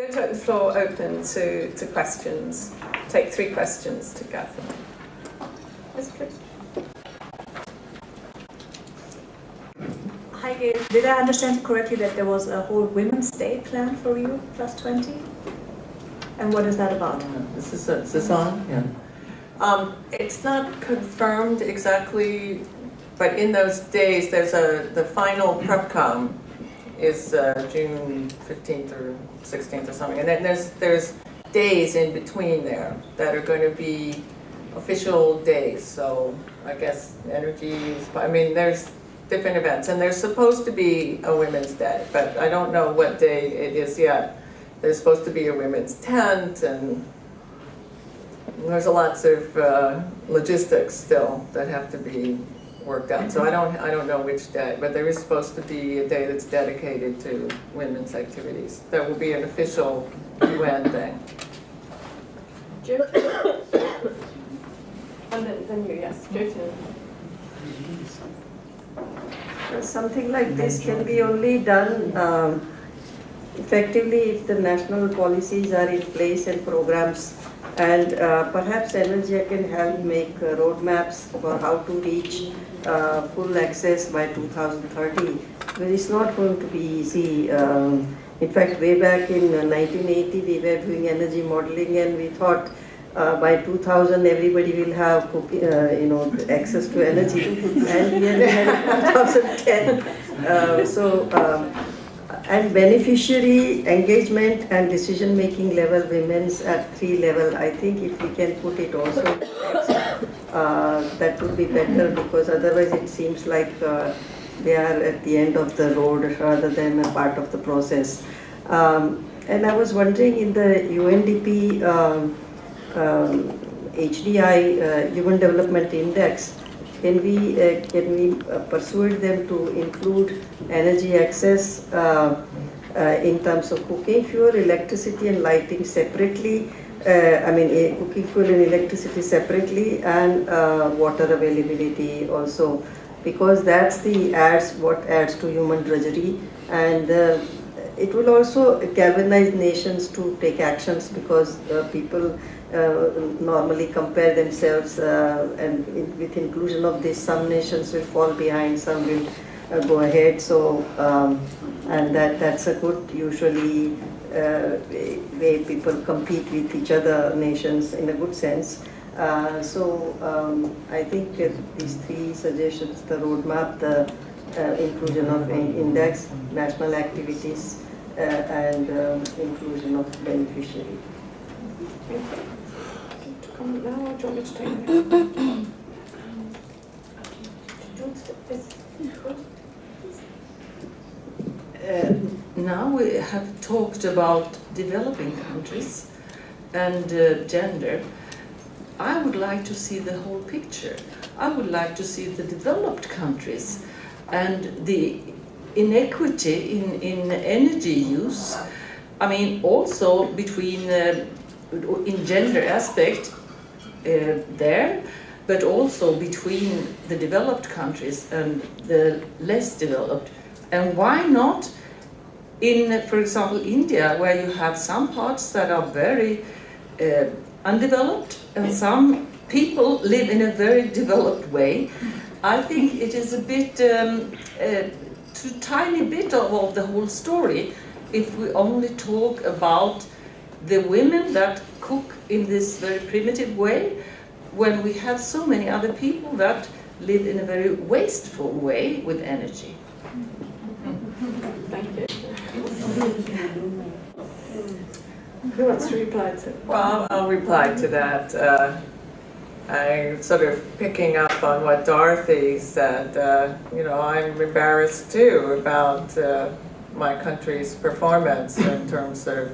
Going to open the floor open to questions. Take 3 questions together. Yes, please. Hi, Gail. Did I understand correctly that there was a whole Women's Day planned for you, plus 20? And what is that about? Is this on? Yeah. It's not confirmed exactly, but in those days, there's the final prep-com is June 15th or 16th or something, and then there's days in between there that are going to be official days. So I guess energy is, I mean, there's different events, and there's supposed to be a Women's Day, but I don't know what day it is yet. There's supposed to be a women's tent, and there's lots of logistics still that have to be worked out. So I don't know which day, but there is supposed to be a day that's dedicated to women's activities. That will be an official UN thing. Jim? And then you, yes, Jyoti. Something like this can be only done effectively if the national policies are in place and programs, and perhaps ENERGIA can help make roadmaps for how to reach full access by 2030. But it's not going to be easy. In fact, way back in 1980, we were doing energy modeling, and we thought by 2000 everybody will have access to energy, and we are in 2010. And beneficiary engagement and decision making level, women's at 3 level, I think if we can put it also in text, that would be better, because otherwise it seems like they are at the end of the road rather than a part of the process. And I was wondering, in the UNDP HDI Human Development Index, can we persuade them to include energy access in terms of cooking fuel, electricity and lighting separately, cooking fuel and electricity separately, and water availability also, because that's what adds to human drudgery, and it will also galvanize nations to take actions, because people normally compare themselves, and with inclusion of this, some nations will fall behind, some will go ahead. So, and that's a good, usually, way people compete with each other, nations, in a good sense. I think these 3 suggestions, the roadmap, the inclusion of index, national activities, and inclusion of beneficiary. Comment now, or do you want me to take it? Do you want to take this? Now we have talked about developing countries and gender. I would like to see the whole picture. I would like to see the developed countries and the inequity in energy use. I mean, also between in gender aspect there, but also between the developed countries and the less developed. And why not in, for example, India, where you have some parts that are very undeveloped and some people live in a very developed way. I think it is a bit, too tiny bit of the whole story if we only talk about the women that cook in this very primitive way, when we have so many other people that live in a very wasteful way with energy. Thank you. Who wants to reply to? Well, I'll reply to that. I'm sort of picking up on what Dorothy said. I'm embarrassed too about my country's performance in terms of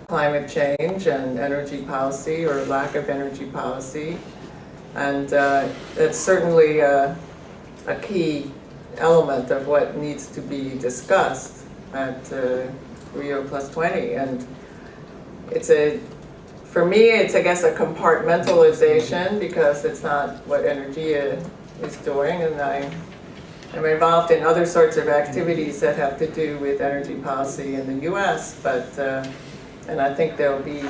climate change and energy policy, or lack of energy policy. And it's certainly a key element of what needs to be discussed at Rio Plus 20. And for me, it's, I guess, a compartmentalization, because it's not what ENERGIA is doing, and I'm involved in other sorts of activities that have to do with energy policy in the US, but And I think there'll be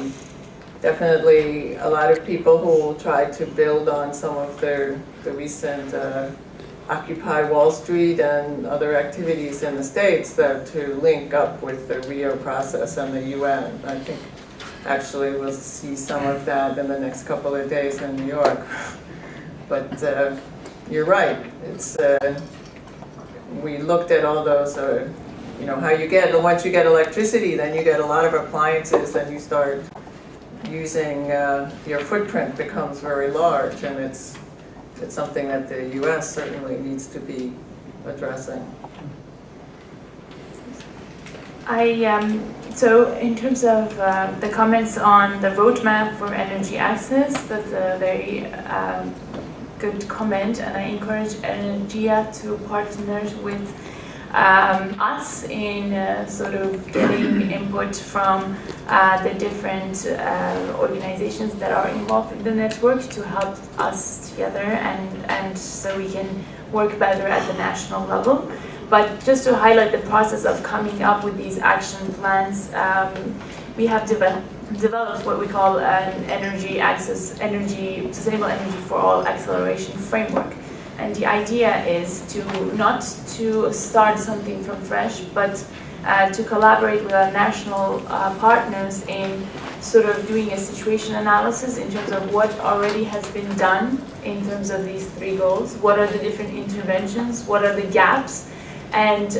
definitely a lot of people who will try to build on some of the recent Occupy Wall Street and other activities in the States to link up with the Rio process and the UN. I think actually we'll see some of that in the next couple of days in New York. But you're right. It's we looked at all those, you know, how you get, once you get electricity, then you get a lot of appliances, and you start using, your footprint becomes very large, and it's something that the U.S. certainly needs to be addressing. So in terms of the comments on the roadmap for energy access, that's a very good comment, and I encourage ENERGIA to partner with us in sort of getting input from the different organizations that are involved in the network to help us together, and so we can work better at the national level. But just to highlight the process of coming up with these action plans, we have developed what we call an sustainable energy for all acceleration framework. And the idea is not to start something from fresh, but to collaborate with our national partners in sort of doing a situation analysis in terms of what already has been done in terms of these three goals, what are the different interventions, what are the gaps, and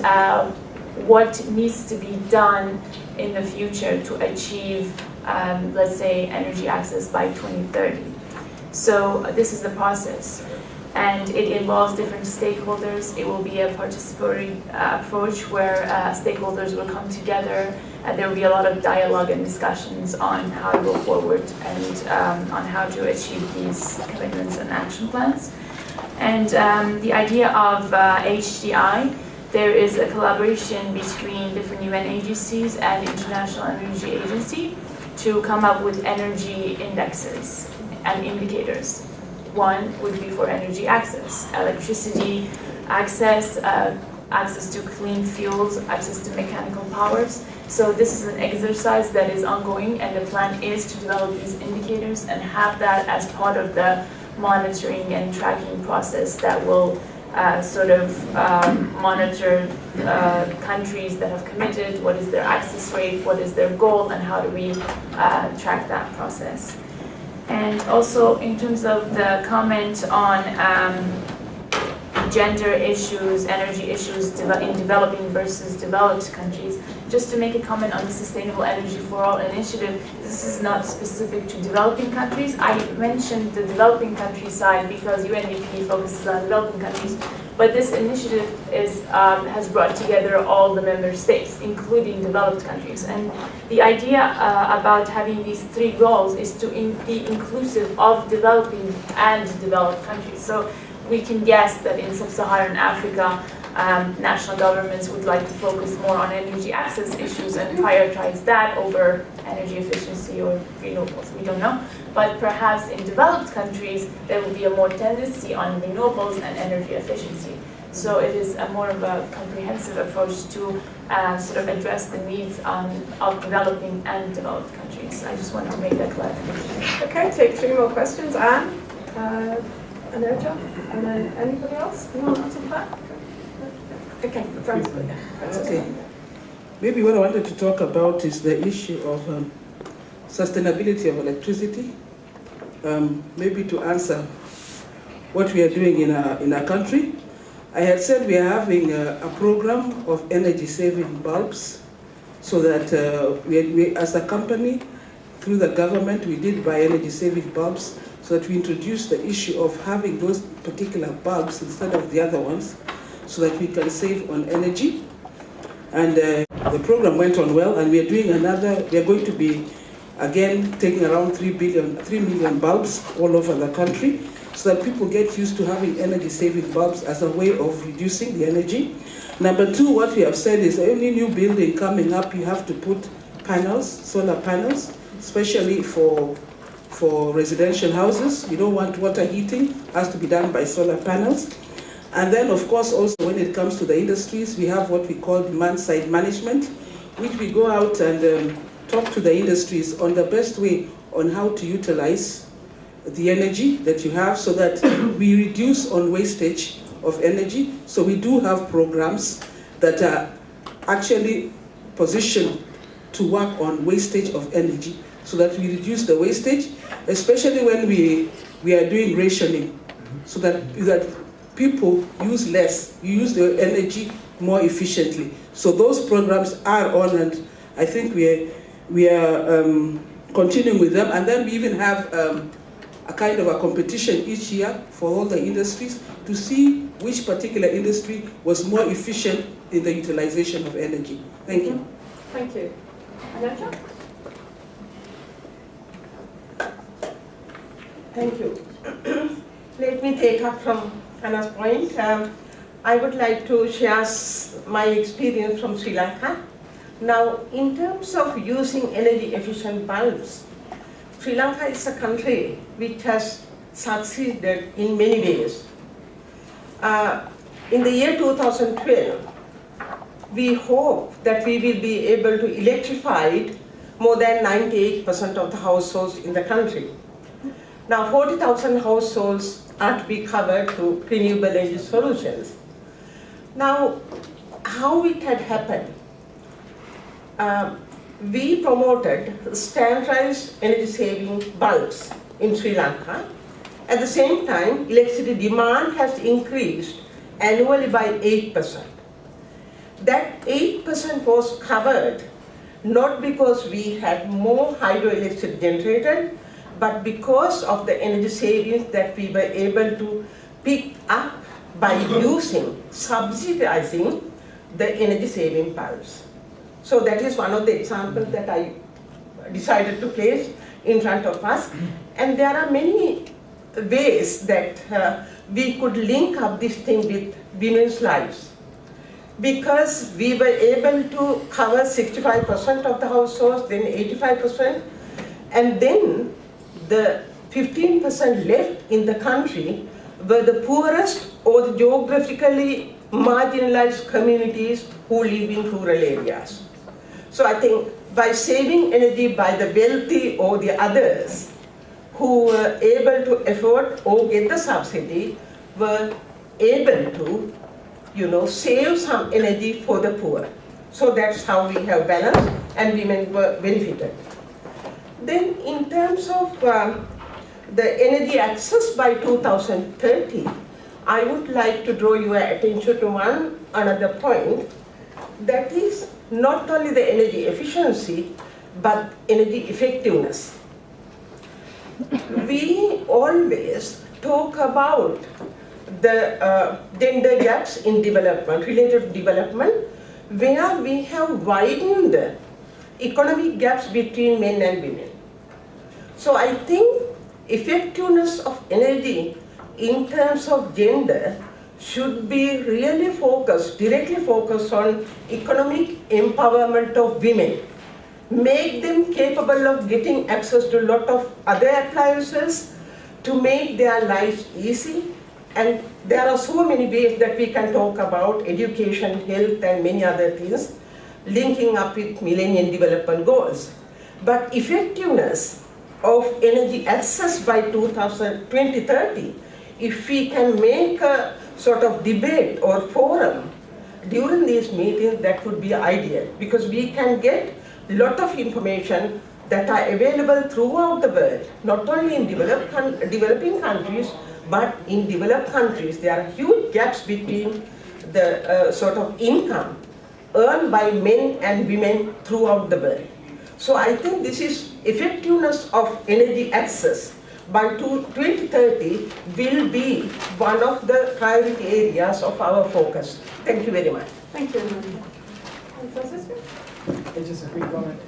what needs to be done in the future to achieve, let's say, energy access by 2030. So this is the process, and it involves different stakeholders. It will be a participatory approach where stakeholders will come together, and there will be a lot of dialogue and discussions on how to go forward and on how to achieve these commitments and action plans. And the idea of HDI, there is a collaboration between different UN agencies and International Energy Agency to come up with energy indexes and indicators. One would be for energy access, electricity access, access to clean fuels, access to mechanical powers. So this is an exercise that is ongoing, and the plan is to develop these indicators and have that as part of the monitoring and tracking process that will sort of monitor countries that have committed, what is their access rate, what is their goal, and how do we track that process. And also in terms of the comment on gender issues, energy issues in developing versus developed countries, just to make a comment on the Sustainable Energy for All initiative, this is not specific to developing countries. I mentioned the developing country side because UNDP focuses on developing countries, but this initiative has brought together all the member states, including developed countries. And the idea about having these three goals is to be inclusive of developing and developed countries. So we can guess that in sub-Saharan Africa, national governments would like to focus more on energy access issues and prioritize that over energy efficiency or renewables. We don't know. But perhaps in developed countries, there will be a more tendency on renewables and energy efficiency. So it is a more of a comprehensive approach to sort of address the needs of developing and developed countries. I just wanted to make that clarification. Okay, take three more questions. Anne, ENERGIA, and then anybody else? You want to answer that? Okay, Franz. Okay. Maybe what I wanted to talk about is the issue of sustainability of electricity. Maybe to answer what we are doing in our country. I had said we are having a program of energy saving bulbs, so that we as a company, through the government, we did buy energy saving bulbs, so that we introduced the issue of having those particular bulbs instead of the other ones, so that we can save on energy. And the program went on well, and we are doing another, we are going to be again taking around 3 million bulbs all over the country, so that people get used to having energy saving bulbs as a way of reducing the energy. Number two, what we have said is any new building coming up, you have to put panels, solar panels, especially for residential houses. You don't want water heating, has to be done by solar panels. And then, of course, also when it comes to the industries, we have what we call demand-side management, which we go out and talk to the industries on the best way on how to utilize the energy that you have so that we reduce on wastage of energy. So we do have programs that are actually positioned to work on wastage of energy so that we reduce the wastage, especially when we are doing rationing, so that people use less, you use the energy more efficiently. So those programs are on, and I think we are continuing with them. And then we even have a kind of a competition each year for all the industries to see which particular industry was more efficient in the utilization of energy. Thank you. Thank you. ENERGIA? Thank you. Let me take up from Anna's point. I would like to share my experience from Sri Lanka. Now, in terms of using energy efficient bulbs, Sri Lanka is a country which has succeeded in many ways. In the year 2012, we hope that we will be able to electrify more than 98% of the households in the country. Now 40,000 households are to be covered through renewable energy solutions. Now, how it had happened? We promoted standardized energy saving bulbs in Sri Lanka. At the same time, electricity demand has increased annually by 8%. That 8% was covered not because we had more hydroelectric generated, but because of the energy savings that we were able to pick up by subsidizing the energy saving bulbs. So that is one of the examples that I decided to place in front of us. And there are many ways that we could link up this thing with women's lives. Because we were able to cover 65% of the households, then 85%, and then the 15% left in the country were the poorest or the geographically marginalized communities who live in rural areas. So I think by saving energy by the wealthy or the others who were able to afford or get the subsidy were able to save some energy for the poor. So that's how we have balance and women were benefited. Then in terms of the energy access by 2030, I would like to draw your attention to another point, that is not only the energy efficiency, but energy effectiveness. We always talk about the gender gaps in development, related to development, where we have widened the economic gaps between men and women. So I think effectiveness of energy in terms of gender should be really directly focused on economic empowerment of women. Make them capable of getting access to a lot of other appliances to make their lives easy. And there are so many ways that we can talk about education, health, and many other things, linking up with Millennium Development Goals. But effectiveness of energy access by 2030, if we can make a sort of debate or forum during these meetings, that would be ideal, because we can get a lot of information that are available throughout the world, not only in developing countries, but in developed countries. There are huge gaps between the sort of income earned by men and women throughout the world. So I think this is effectiveness of energy access by 2030 will be one of the priority areas of our focus. Thank you very much. Thank you, ENERGIA. And Francisco? Just a quick comment.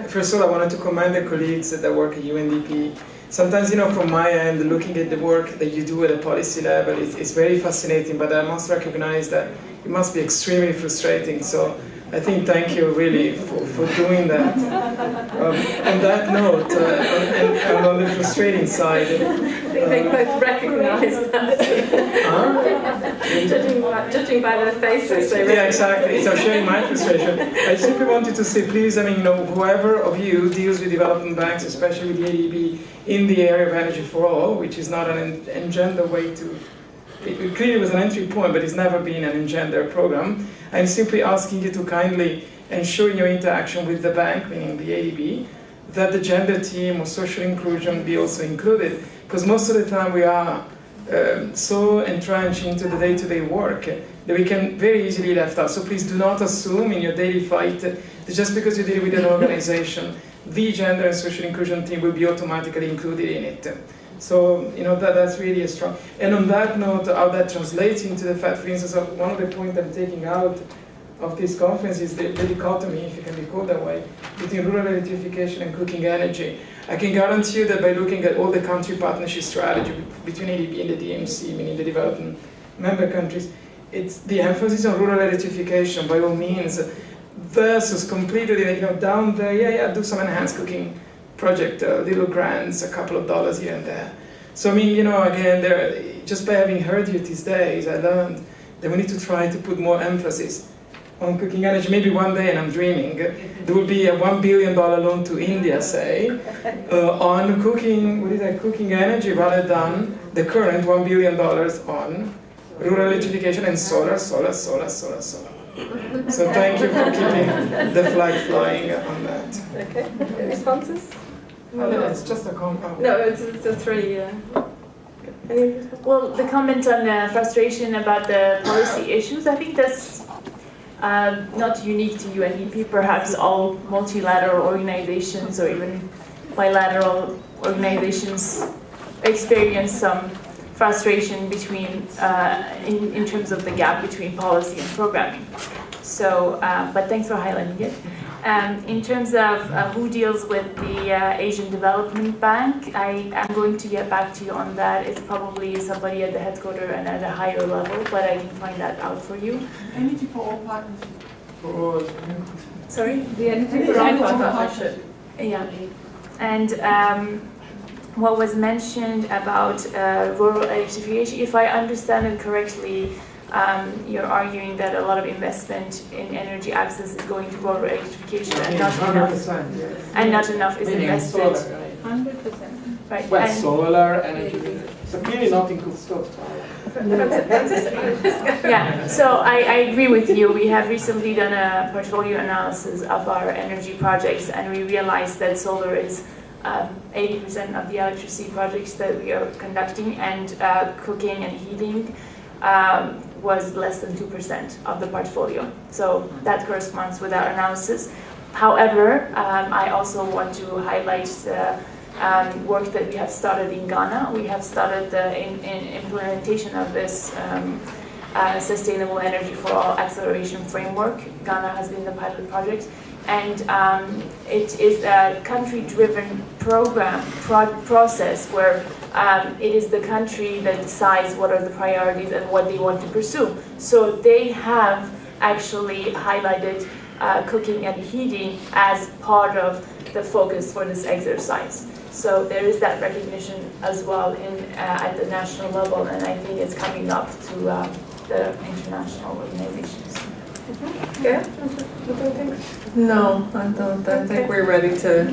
First of all, I wanted to commend the colleagues that work at UNDP. Sometimes, from my end, looking at the work that you do at a policy level, it's very fascinating, but I must recognize that it must be extremely frustrating. So I think thank you really for doing that. On that note, and on the frustrating side, They both recognise that. Judging by their faces, they yeah, exactly. So sharing my frustration, I simply wanted to say, please, I mean, you know, whoever of you deals with development banks, especially with the ADB, in the area of energy for all, which is not an engender way to. It clearly was an entry point, but it's never been an engender program. I'm simply asking you to kindly ensure in your interaction with the bank, meaning the ADB, that the gender team or social inclusion be also included, because most of the time we are so entrenched into the day-to-day work that we can very easily left out. So please do not assume in your daily fight that just because you deal with an organization, the gender and social inclusion team will be automatically included in it. So, you know, that's really a strong. And on that note, how that translates into the fact, for instance, one of the points I'm taking out of this conference is the dichotomy, if you can be called that way, between rural electrification and cooking energy. I can guarantee you that by looking at all the country partnership strategy between ADB and the DMC, meaning the development member countries, it's the emphasis on rural electrification by all means versus completely, you know, down there, yeah, do some enhanced cooking project, little grants, a couple of dollars here and there. So I mean, you know, again, just by having heard you these days, I learned that we need to try to put more emphasis on cooking energy. Maybe one day, and I'm dreaming, there will be a $1 billion loan to India, say, on cooking energy rather than the current $1 billion on rural electrification and solar. So thank you for keeping the flag flying on that. Okay, responses? No, it's just a compound. No, it's a three. Any responses? Well, the comment on the frustration about the policy issues, I think that's not unique to UNDP. Perhaps all multilateral organizations or even bilateral organizations experience some frustration between, in terms of the gap between policy and programming. So, but thanks for highlighting it. In terms of who deals with the Asian Development Bank, I am going to get back to you on that. It's probably somebody at the headquarters and at a higher level, but I can find that out for you. Energy for all partnership. Sorry? The Energy for All partnership. Yeah. And what was mentioned about rural electrification, if I understand it correctly, you're arguing that a lot of investment in energy access is going to rural electrification and not enough. Yes. And not enough is invested. Solar, right? 100%. Right. Well, And solar energy. So clearly not in cookstove. yeah, so I agree with you. We have recently done a portfolio analysis of our energy projects, and we realized that solar is 80% of the electricity projects that we are conducting, and cooking and heating was less than 2% of the portfolio. So that corresponds with our analysis. However, I also want to highlight the work that we have started in Ghana. We have started the implementation of this Sustainable Energy for All Acceleration Framework. Ghana has been the pilot project. And it is a country-driven process where it is the country that decides what are the priorities and what they want to pursue. So they have actually highlighted cooking and heating as part of the focus for this exercise. So there is that recognition as well at the national level, and I think it's coming up to the international organizations. Yeah? No, I don't. I think we're ready to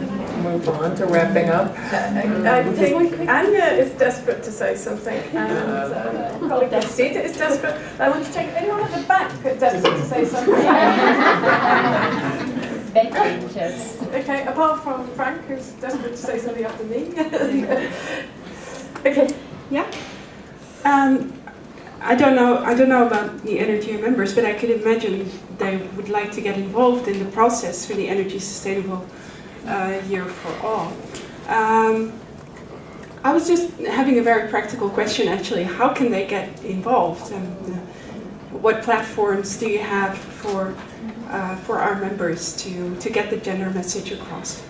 move on to wrapping up. I think Anya is desperate to say something, and colleague Christina is desperate. I want to check anyone at the back desperate to say something. Okay, apart from Frank, who's desperate to say something after me. Okay. Yeah. I don't know about the ENERGIA members, but I could imagine they would like to get involved in the process for the Energy Sustainable Year for All. I was just having a very practical question, actually. How can they get involved? And what platforms do you have for our members to get the gender message across?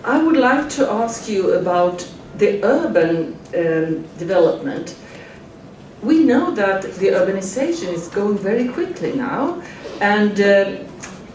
I would like to ask you about the urban development. we know that the urbanization is going very quickly now, and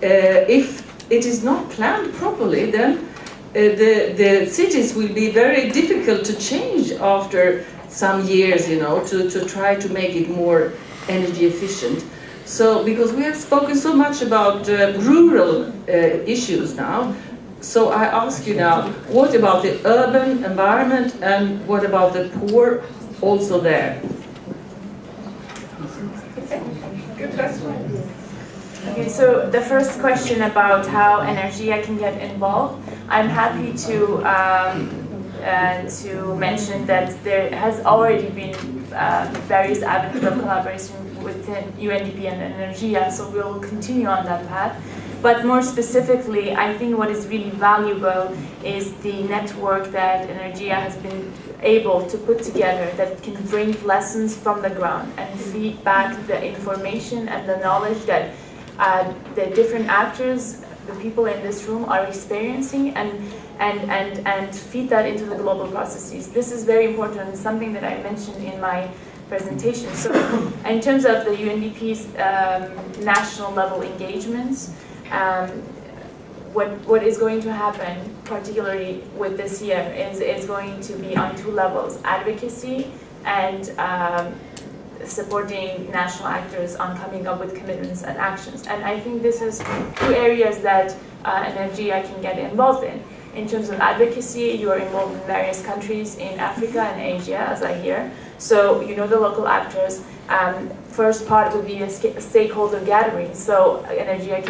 if it is not planned properly, then the cities will be very difficult to change after some years, you know, to try to make it more energy efficient. So, because we have spoken so much about rural issues now, so I ask you now, what about the urban environment and what about the poor also there? Good question. Okay, so the first question about how ENERGIA can get involved, I'm happy to mention that there has already been various avenues of collaboration within UNDP and ENERGIA, so we'll continue on that path. But more specifically, I think what is really valuable is the network that ENERGIA has been able to put together that can bring lessons from the ground and feed back the information and the knowledge that the different actors, the people in this room are experiencing, and feed that into the global processes. This is very important and something that I mentioned in my presentation. So in terms of the UNDP's national level engagements, what is going to happen, particularly with this year, is going to be on two levels: advocacy and supporting national actors on coming up with commitments and actions. And I think this is two areas that ENERGIA can get involved in. In terms of advocacy, you are involved in various countries in Africa and Asia, as I hear. So you know the local actors. First part would be a stakeholder gathering. So ENERGIA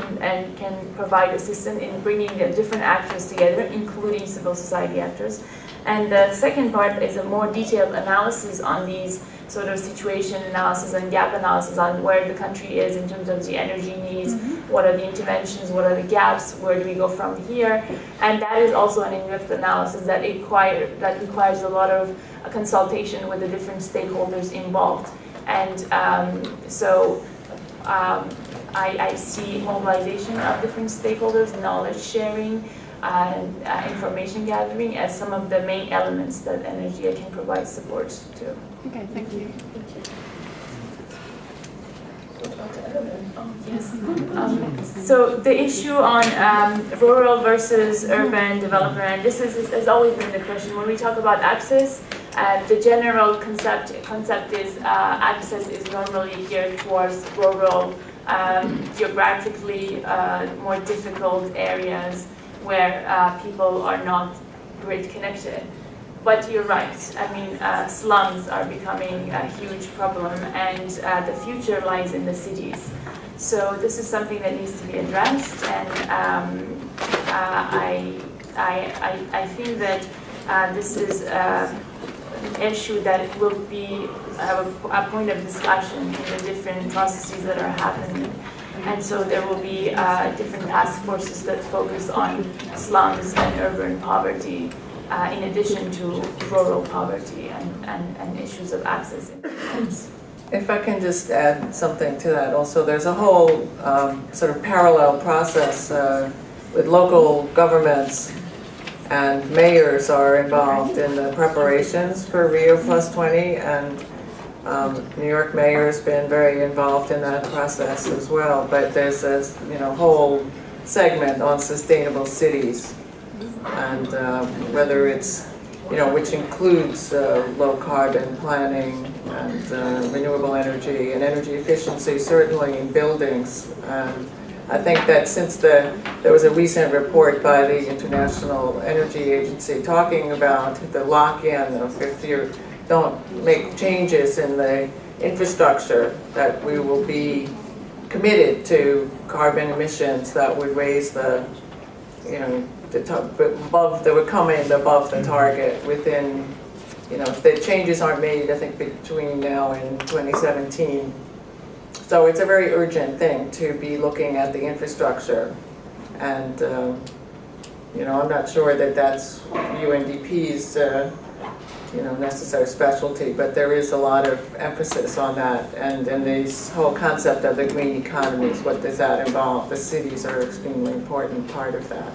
can provide assistance in bringing the different actors together, including civil society actors. And the second part is a more detailed analysis on these sort of situation analysis and gap analysis on where the country is in terms of the energy needs, what are the interventions, what are the gaps, where do we go from here. And that is also an in-depth analysis that requires a lot of consultation with the different stakeholders involved. And I see mobilization of different stakeholders, knowledge sharing, information gathering as some of the main elements that ENERGIA can provide support to. Okay, thank you. Yes. So the issue on rural versus urban development, and this has always been the question. When we talk about access, the general concept is access is normally geared towards rural, geographically more difficult areas where people are not grid connected. But you're right. I mean, slums are becoming a huge problem, and the future lies in the cities. So this is something that needs to be addressed, and I think that this is an issue that will be a point of discussion in the different processes that are happening. And so there will be different task forces that focus on slums and urban poverty, in addition to rural poverty and issues of access in slums. If I can just add something to that also, there's a whole sort of parallel process with local governments, and mayors are involved in the preparations for Rio+20, and New York mayor has been very involved in that process as well. But there's a whole segment on sustainable cities, and whether it's which includes low carbon planning and renewable energy and energy efficiency, certainly in buildings. I think that since there was a recent report by the International Energy Agency talking about the lock-in of if you don't make changes in the infrastructure, that we will be committed to carbon emissions that would raise the, above, that would come in above the target within, if the changes aren't made, I think between now and 2017. So it's a very urgent thing to be looking at the infrastructure, and I'm not sure that that's UNDP's necessary specialty, but there is a lot of emphasis on that, and this whole concept of the green economies. What does that involve? The cities are an extremely important part of that.